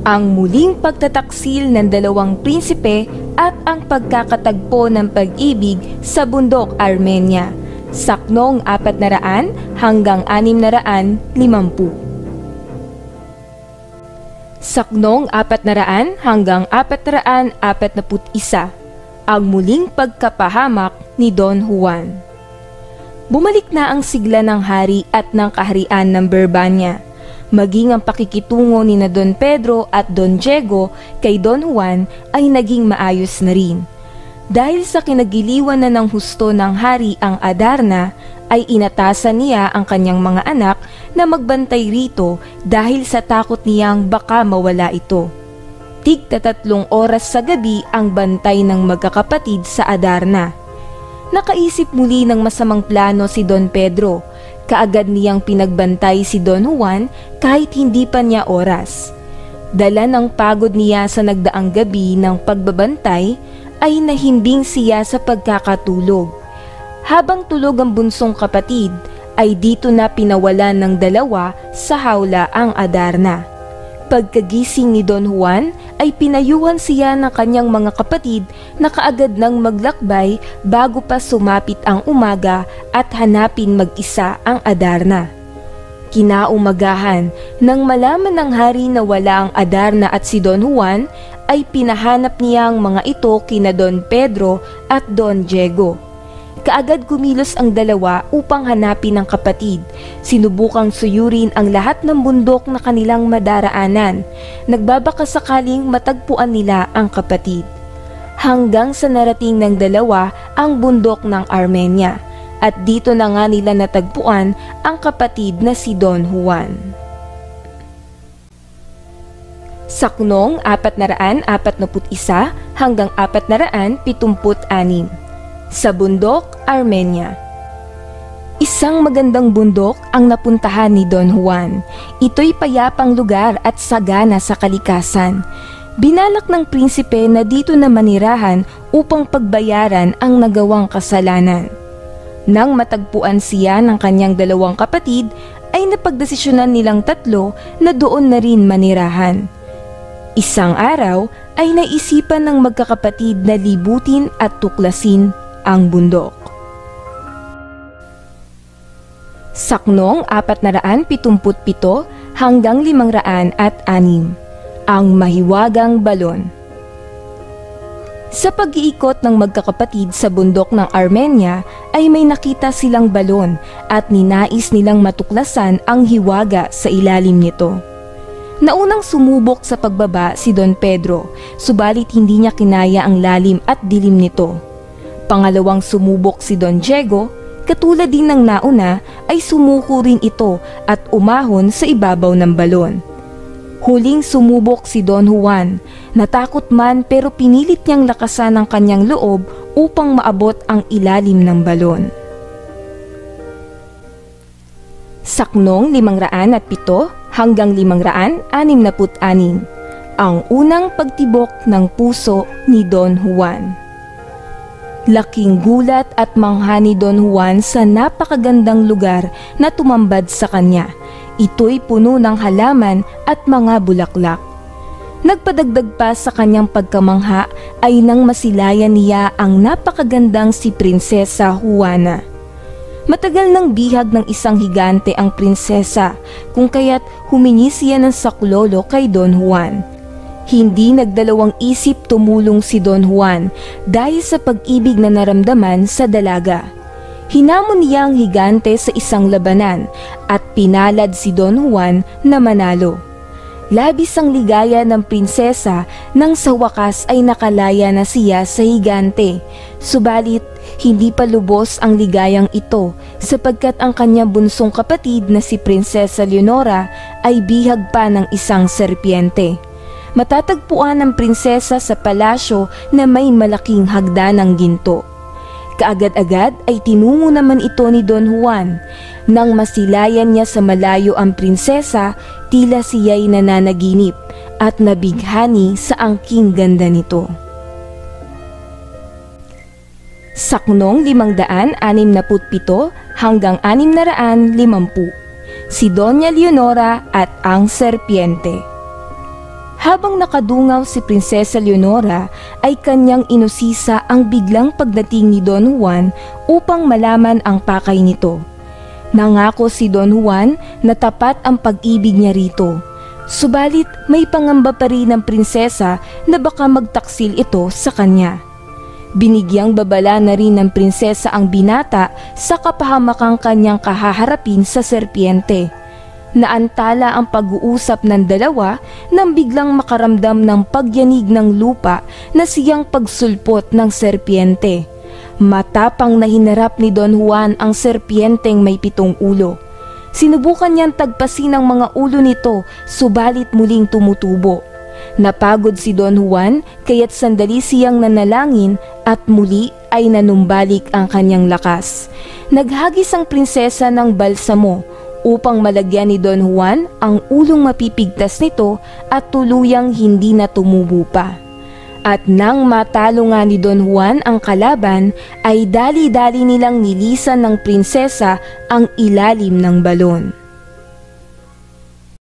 ang muling pagtataksil ng dalawang prinsipe at ang pagkakatagpo ng pag-ibig sa bundok Armenia, saknong 400 hanggang 650. Saknong 400 hanggang 441, ang muling pagkapahamak ni Don Juan. Bumalik na ang sigla ng hari at ng kaharian ng Berbania, maging ang pakikitungo ni na Don Pedro at Don Diego kay Don Juan ay naging maayos na rin. Dahil sa kinagiliwan na ng husto ng hari ang Adarna, ay inatasan niya ang kanyang mga anak na magbantay rito dahil sa takot niyang baka mawala ito. Tigta 3 oras sa gabi ang bantay ng magkakapatid sa Adarna. Nakaisip muli ng masamang plano si Don Pedro. Kaagad niyang pinagbantay si Don Juan kahit hindi pa niya oras. Dala ng pagod niya sa nagdaang gabi ng pagbabantay, ay nahimbing siya sa pagkakatulog. Habang tulog ang bunsong kapatid, ay dito na pinawalan ng dalawa sa hawla ang Adarna. Pagkagising ni Don Juan ay pinayuhan siya ng kanyang mga kapatid na kaagad nang maglakbay bago pa sumapit ang umaga at hanapin mag-isa ang Adarna. Kinaumagahan, nang malaman ng hari na wala ang Adarna at si Don Juan, ay pinahanap niya ang mga ito kina Don Pedro at Don Diego. Kaagad kumilos ang dalawa upang hanapin ang kapatid. Sinubukang suyurin ang lahat ng bundok na kanilang madaraanan. Nagbabaka sakaling matagpuan nila ang kapatid. Hanggang sa narating ng dalawa ang bundok ng Armenia. At dito na nga nila natagpuan ang kapatid na si Don Juan. Saknong 441 hanggang 476, sa bundok Armenia. Isang magandang bundok ang napuntahan ni Don Juan. Ito'y payapang lugar at sagana sa kalikasan. Binalak ng prinsipe na dito na manirahan upang pagbayaran ang nagawang kasalanan. Nang matagpuan siya ng kanyang dalawang kapatid, ay napagdesisyonan nilang tatlo na doon na rin manirahan. Isang araw ay naisipan ng magkakapatid na libutin at tuklasin ang bundok. Saknong 477 hanggang 506, ang mahiwagang balon. Sa pag-iikot ng magkakapatid sa bundok ng Armenia ay may nakita silang balon at ninais nilang matuklasan ang hiwaga sa ilalim nito. Naunang sumubok sa pagbaba si Don Pedro, subalit hindi niya kinaya ang lalim at dilim nito. Pangalawang sumubok si Don Diego, katulad din ng nauna ay sumuko rin ito at umahon sa ibabaw ng balon. Huling sumubok si Don Juan, natakot man pero pinilit niyang lakasan ang kanyang loob upang maabot ang ilalim ng balon. Saknong 507 hanggang 566, ang unang pagtibok ng puso ni Don Juan. Laking gulat at mangha ni Don Juan sa napakagandang lugar na tumambad sa kanya. Ito'y puno ng halaman at mga bulaklak. Nagpadagdag pa sa kanyang pagkamangha ay nang masilayan niya ang napakagandang si Prinsesa Juana. Matagal nang bihag ng isang higante ang prinsesa, kung kaya't humingi siya ng saklolo kay Don Juan. Hindi nagdalawang isip tumulong si Don Juan dahil sa pag-ibig na naramdaman sa dalaga. Hinamon niya ang higante sa isang labanan at pinalad si Don Juan na manalo. Labis ang ligaya ng prinsesa nang sa wakas ay nakalaya na siya sa higante. Subalit, hindi pa lubos ang ligayang ito sapagkat ang kanyang bunsong kapatid na si Prinsesa Leonora ay bihag pa ng isang serpiente. Matatagpuan ang prinsesa sa palasyo na may malaking hagdanang ginto. Kaagad-agad ay tinungo naman ito ni Don Juan. Nang masilayan niya sa malayo ang prinsesa, tila siya'y nananaginip at nabighani sa angking ganda nito. Saknong 567 hanggang 650, si Doña Leonora at ang Serpiente. Habang nakadungaw si Prinsesa Leonora ay kanyang inusisa ang biglang pagdating ni Don Juan upang malaman ang pakay nito. Nangako si Don Juan na tapat ang pag-ibig niya rito. Subalit may pangamba pa rin ng prinsesa na baka magtaksil ito sa kanya. Binigyang babala na rin ng prinsesa ang binata sa kapahamakang kanyang kahaharapin sa serpiente. Naantala ang pag-uusap ng dalawa nang biglang makaramdam ng pagyanig ng lupa na siyang pagsulpot ng serpiente. Matapang na hinarap ni Don Juan ang serpienteng may 7 ulo. Sinubukan niyang tagpasin ang mga ulo nito, subalit muling tumutubo. Napagod si Don Juan kaya't sandali siyang nanalangin at muli ay nanumbalik ang kanyang lakas. Naghagis ang prinsesa ng balsamo upang malagyan ni Don Juan ang ulong mapipigtas nito at tuluyang hindi na tumubo pa. At nang matalo nga ni Don Juan ang kalaban, ay dali-dali nilang nilisan ng prinsesa ang ilalim ng balon.